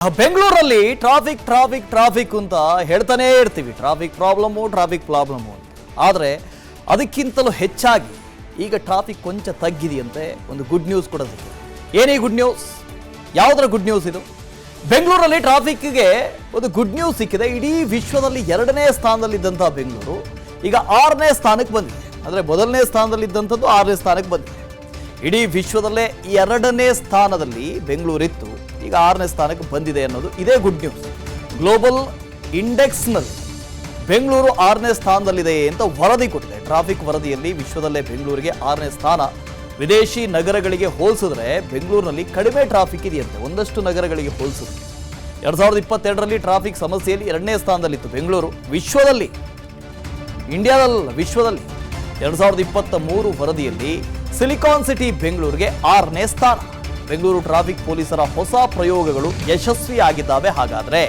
ಬೆಂಗಳೂರಲ್ಲಿ ಟ್ರಾಫಿಕ್ ಅಂತ ಹೇಳ್ತಾನೇ ಇರ್ತೀವಿ. ಟ್ರಾಫಿಕ್ ಪ್ರಾಬ್ಲಮ್ಮು ಅಂತ. ಆದರೆ ಅದಕ್ಕಿಂತಲೂ ಹೆಚ್ಚಾಗಿ ಈಗ ಟ್ರಾಫಿಕ್ ಕೊಂಚ ತಗ್ಗಿದೆಯಂತೆ. ಒಂದು ಗುಡ್ ನ್ಯೂಸ್ ಕೂಡ ಸಿಕ್ಕಿದೆ. ಏನೇ ಗುಡ್ ನ್ಯೂಸ್? ಯಾವುದರ ಗುಡ್ ನ್ಯೂಸ್ ಇದು? ಬೆಂಗಳೂರಲ್ಲಿ ಟ್ರಾಫಿಕ್ಗೆ ಒಂದು ಗುಡ್ ನ್ಯೂಸ್ ಸಿಕ್ಕಿದೆ. ಇಡೀ ವಿಶ್ವದಲ್ಲಿ 2ನೇ ಸ್ಥಾನದಲ್ಲಿದ್ದಂಥ ಬೆಂಗಳೂರು ಈಗ 6ನೇ ಸ್ಥಾನಕ್ಕೆ ಬಂದಿದೆ. ಅಂದರೆ ಮೊದಲನೇ ಸ್ಥಾನದಲ್ಲಿದ್ದಂಥದ್ದು 6ನೇ ಸ್ಥಾನಕ್ಕೆ ಬಂದಿದೆ. ಇಡೀ ವಿಶ್ವದಲ್ಲೇ 2ನೇ ಸ್ಥಾನದಲ್ಲಿ ಬೆಂಗಳೂರಿತ್ತು, ಈಗ 6ನೇ ಸ್ಥಾನಕ್ಕೆ ಬಂದಿದೆ ಅನ್ನೋದು ಇದೇ ಗುಡ್ ನ್ಯೂಸ್. ಗ್ಲೋಬಲ್ ಇಂಡೆಕ್ಸ್ನಲ್ಲಿ ಬೆಂಗಳೂರು 6ನೇ ಸ್ಥಾನದಲ್ಲಿದೆ ಅಂತ ವರದಿ ಕೊಟ್ಟಿದೆ. ಟ್ರಾಫಿಕ್ ವರದಿಯಲ್ಲಿ ವಿಶ್ವದಲ್ಲೇ ಬೆಂಗಳೂರಿಗೆ 6ನೇ ಸ್ಥಾನ. ವಿದೇಶಿ ನಗರಗಳಿಗೆ ಹೋಲಿಸಿದ್ರೆ ಬೆಂಗಳೂರಿನಲ್ಲಿ ಕಡಿಮೆ ಟ್ರಾಫಿಕ್ ಇದೆಯಂತೆ ಒಂದಷ್ಟು ನಗರಗಳಿಗೆ ಹೋಲಿಸಿದ್ರೆ. 2022ರಲ್ಲಿ ಟ್ರಾಫಿಕ್ ಸಮಸ್ಯೆಯಲ್ಲಿ 2ನೇ ಸ್ಥಾನದಲ್ಲಿತ್ತು ಬೆಂಗಳೂರು. ವಿಶ್ವದಲ್ಲಿ 2023 ವರದಿಯಲ್ಲಿ ಸಿಲಿಕಾನ್ ಸಿಟಿ ಬೆಂಗಳೂರಿಗೆ 6ನೇ ಸ್ಥಾನ. ಬೆಂಗಳೂರು ಟ್ರಾಫಿಕ್ ಪೊಲೀಸರ ಹೊಸ ಪ್ರಯೋಗಗಳು ಯಶಸ್ವಿಯಾಗಿದ್ದಾವೆ. ಹಾಗಾದ್ರೆ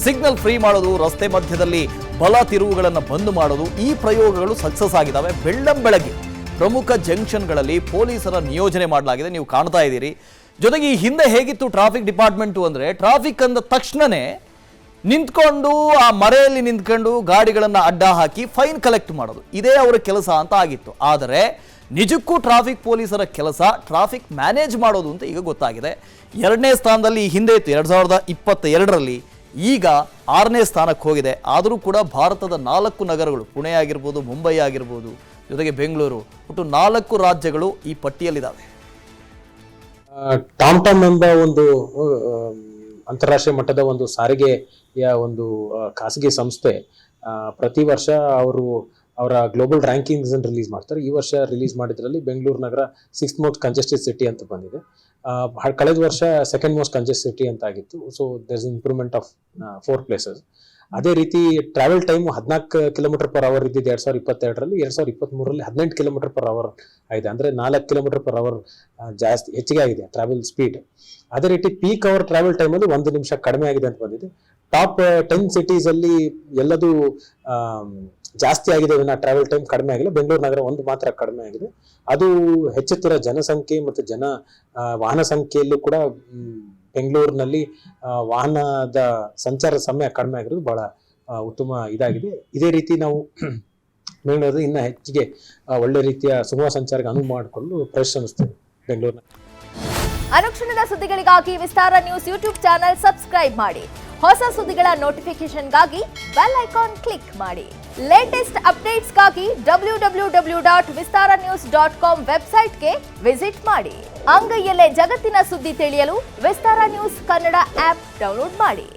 ಸಿಗ್ನಲ್ ಫ್ರೀ ಮಾಡೋದು, ರಸ್ತೆ ಮಧ್ಯದಲ್ಲಿ ಬಲ ತಿರುವುಗಳನ್ನು ಬಂದ್ ಮಾಡೋದು, ಈ ಪ್ರಯೋಗಗಳು ಸಕ್ಸಸ್ ಆಗಿದ್ದಾವೆ. ಬೆಳ್ಳಂಬೆಳಗ್ಗೆ ಪ್ರಮುಖ ಜಂಕ್ಷನ್ಗಳಲ್ಲಿ ಪೊಲೀಸರ ನಿಯೋಜನೆ ಮಾಡಲಾಗಿದೆ, ನೀವು ಕಾಣ್ತಾ ಇದ್ದೀರಿ. ಜೊತೆಗೆ ಈ ಹಿಂದೆ ಹೇಗಿತ್ತು ಟ್ರಾಫಿಕ್ ಡಿಪಾರ್ಟ್ಮೆಂಟು ಅಂದರೆ, ಟ್ರಾಫಿಕ್ ಅಂದ ತಕ್ಷಣನೇ ನಿಂತ್ಕೊಂಡು ಆ ಮರೆಯಲ್ಲಿ ನಿಂತ್ಕೊಂಡು ಗಾಡಿಗಳನ್ನು ಅಡ್ಡ ಹಾಕಿ ಫೈನ್ ಕಲೆಕ್ಟ್ ಮಾಡೋದು, ಇದೇ ಅವರ ಕೆಲಸ ಅಂತ ಆಗಿತ್ತು. ಆದರೆ ನಿಜಕ್ಕೂ ಟ್ರಾಫಿಕ್ ಪೊಲೀಸರ ಕೆಲಸ ಟ್ರಾಫಿಕ್ ಮ್ಯಾನೇಜ್ ಮಾಡೋದು ಅಂತ ಈಗ ಗೊತ್ತಾಗಿದೆ. 2ನೇ ಸ್ಥಾನದಲ್ಲಿ ಹಿಂದೆ ಇತ್ತು 2022ರಲ್ಲಿ, ಈಗ 6ನೇ ಸ್ಥಾನಕ್ಕೆ ಹೋಗಿದೆ. ಆದರೂ ಕೂಡ ಭಾರತದ 4 ನಗರಗಳು, ಪುಣೆ ಆಗಿರ್ಬೋದು, ಮುಂಬೈ ಆಗಿರ್ಬೋದು, ಜೊತೆಗೆ ಬೆಂಗಳೂರು, ಒಟ್ಟು 4 ರಾಜ್ಯಗಳು ಈ ಪಟ್ಟಿಯಲ್ಲಿದ್ದಾವೆ. ಟಾಮ್ ಎಂಬ ಒಂದು ಅಂತಾರಾಷ್ಟ್ರೀಯ ಮಟ್ಟದ ಒಂದು ಸಾರಿಗೆಯ ಒಂದು ಖಾಸಗಿ ಸಂಸ್ಥೆ ಪ್ರತಿ ವರ್ಷ ಅವರ ಗ್ಲೋಬಲ್ ರ್ಯಾಂಕಿಂಗ್ಸ್ ಅನ್ನು ರಿಲೀಸ್ ಮಾಡ್ತಾರೆ. ಈ ವರ್ಷ ರಿಲೀಸ್ ಮಾಡಿದ್ರಲ್ಲಿ ಬೆಂಗಳೂರು ನಗರ 6th ಮೋಸ್ಟ್ ಕಂಜೆಸ್ಟೆಡ್ ಸಿಟಿ ಅಂತ ಬಂದಿದೆ. ಕಳೆದ ವರ್ಷ 2nd ಮೋಸ್ಟ್ ಕಂಜೆಸ್ಟೆಡ್ ಸಿಟಿ ಅಂತ ಆಗಿತ್ತು. So there is improvement of 4 places. ಅದೇ ರೀತಿ ಟ್ರಾವೆಲ್ ಟೈಮ್ 14 km/h ಇದ್ದಿದ್ದು 2022ರಲ್ಲಿ, 2023ರಲ್ಲಿ 18 km/h ಆಗಿದೆ. ಅಂದ್ರೆ 4 km/h ಜಾಸ್ತಿ ಹೆಚ್ಚಿಗೆ ಆಗಿದೆ ಟ್ರಾವೆಲ್ ಸ್ಪೀಡ್. ಅದೇ ರೀತಿ ಪೀಕ್ ಅವರ್ ಟ್ರಾವೆಲ್ ಟೈಮ್ ಅಲ್ಲಿ 1 ನಿಮಿಷ ಕಡಿಮೆ ಆಗಿದೆ ಅಂತ ಬಂದಿದೆ. ಟಾಪ್ 10 ಸಿಟೀಸ್ ಅಲ್ಲಿ ಎಲ್ಲದೂ ಜಾಸ್ತಿ ಆಗಿದೆ, ಟ್ರಾವೆಲ್ ಟೈಮ್ ಕಡಿಮೆ ಆಗಿಲ್ಲ. ಬೆಂಗಳೂರು ನಗರ ಒಂದು ಮಾತ್ರ ಕಡಿಮೆ ಆಗಿದೆ. ಅದು ಹೆಚ್ಚುತ್ತಿರೋ ಜನಸಂಖ್ಯೆ ಮತ್ತು ವಾಹನ ಸಂಖ್ಯೆಯಲ್ಲೂ ಕೂಡ ಬೆಂಗಳೂರಿನಲ್ಲಿ ವಾಹನದ ಸಂಚಾರ ಸಮಯ ಕಡಿಮೆ ಆಗಿರೋದು ಬಹಳ ಉತ್ತಮ ಇದಾಗಿದೆ. ಇದೇ ರೀತಿ ನಾವು ಬೆಂಗಳೂರು ಇನ್ನ ಹೆಚ್ಚಿಗೆ ಒಳ್ಳೆ ರೀತಿಯ ಸುಗಮ ಸಂಚಾರಕ್ಕೆ ಅನುವು ಮಾಡಿಕೊಂಡು ಪರಿಶ್ರಮಿಸ್ತೇವೆ ಬೆಂಗಳೂರಿನ. ಅನುಕ್ಷಣದ ಸುದ್ದಿಗಳಿಗಾಗಿ ವಿಸ್ತಾರ ನ್ಯೂಸ್ ಯೂಟ್ಯೂಬ್ ಚಾನೆಲ್ ಸಬ್ಸ್ಕ್ರೈಬ್ ಮಾಡಿ. ಹೊಸ ಸುದ್ದಿಗಳ ನೋಟಿಫಿಕೇಶನ್ಗಾಗಿ ಬೆಲ್ ಐಕಾನ್ ಕ್ಲಿಕ್ ಮಾಡಿ. ಲೇಟೆಸ್ಟ್ ಅಪ್ಡೇಟ್ಸ್ಗಾಗಿ www.vistaranews.com ವೆಬ್ಸೈಟ್ಗೆ ವಿಸಿಟ್ ಮಾಡಿ. ಅಂಗೈಯಲ್ಲೇ ಜಗತ್ತಿನ ಸುದ್ದಿ ತಿಳಿಯಲು ವಿಸ್ತಾರ ನ್ಯೂಸ್ ಕನ್ನಡ ಆಪ್ ಡೌನ್ಲೋಡ್ ಮಾಡಿ.